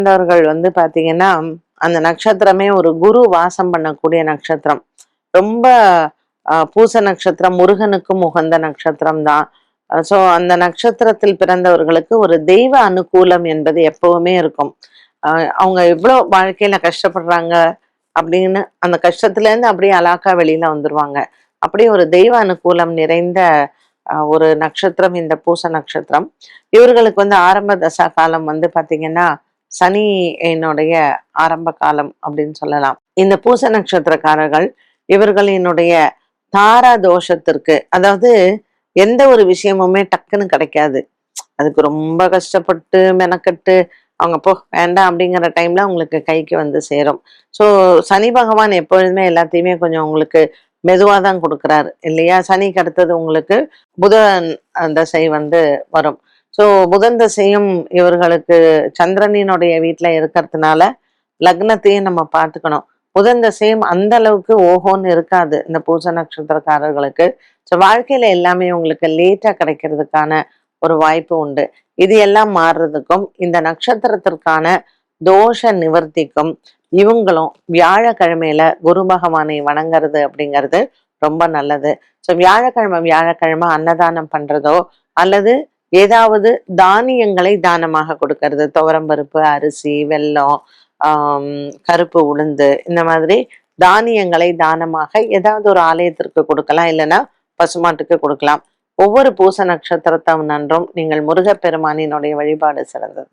பிறந்தவர்கள் பாத்தீங்கன்னா, அந்த நட்சத்திரமே ஒரு குரு வாசம் பண்ணக்கூடிய நட்சத்திரம். ரொம்ப பூச நட்சத்திரம் முருகனுக்கும் உகந்த நட்சத்திரம் தான். ஸோ அந்த நட்சத்திரத்தில் பிறந்தவர்களுக்கு ஒரு தெய்வ அனுகூலம் என்பது எப்பவுமே இருக்கும். அ அவங்க எவ்வளோ வாழ்க்கையில கஷ்டப்படுறாங்க அப்படின்னு அந்த கஷ்டத்துலேருந்து அப்படியே அலாக்கா வெளியில வந்துருவாங்க. அப்படியே ஒரு தெய்வ அனுகூலம் நிறைந்த ஒரு நட்சத்திரம் இந்த பூச நட்சத்திரம். இவர்களுக்கு ஆரம்ப தசா காலம் பாத்தீங்கன்னா, சனி என்னுடைய ஆரம்ப காலம் அப்படின்னு சொல்லலாம். இந்த பூச நட்சத்திரக்காரர்கள் இவர்களினுடைய தாரா தோஷத்திற்கு, அதாவது எந்த ஒரு விஷயமுமே டக்குன்னு கிடைக்காது. அதுக்கு ரொம்ப கஷ்டப்பட்டு மெனக்கட்டு அவங்க வேண்டாம் அப்படிங்கிற டைம்ல உங்களுக்கு கைக்கு சேரும். ஸோ சனி பகவான் எப்பொழுதுமே எல்லாத்தையுமே கொஞ்சம் உங்களுக்கு மெதுவா தான் கொடுக்குறாரு இல்லையா? சனிக்கு அடுத்தது உங்களுக்கு புதன் தசை வரும். ஸோ புதன் தசையும் இவர்களுக்கு சந்திரனினுடைய வீட்டுல இருக்கிறதுனால லக்னத்தையும் நம்ம பார்த்துக்கணும். புதன் தசையும் அந்த அளவுக்கு ஓஹோன்னு இருக்காது இந்த பூச நட்சத்திரக்காரர்களுக்கு. ஸோ வாழ்க்கையில எல்லாமே உங்களுக்கு லேட்டா கிடைக்கிறதுக்கான ஒரு வாய்ப்பு உண்டு. இது எல்லாம் மாறுறதுக்கும் இந்த நட்சத்திரத்திற்கான தோஷ நிவர்த்திக்கும் இவங்களும் வியாழக்கிழமையில குரு பகவானை வணங்குறது அப்படிங்கிறது ரொம்ப நல்லது. ஸோ வியாழக்கிழமை அன்னதானம் பண்றதோ அல்லது ஏதாவது தானியங்களை தானமாக கொடுக்கறது, துவரம்பருப்பு, அரிசி, வெல்லம், கருப்பு உளுந்து, இந்த மாதிரி தானியங்களை தானமாக ஏதாவது ஒரு ஆலயத்திற்கு கொடுக்கலாம், இல்லைன்னா பசுமாட்டுக்கு கொடுக்கலாம். ஒவ்வொரு பூச நட்சத்திரத்தம் நன்றும் நீங்கள் முருகப்பெருமானினுடைய வழிபாடு சிறந்தது.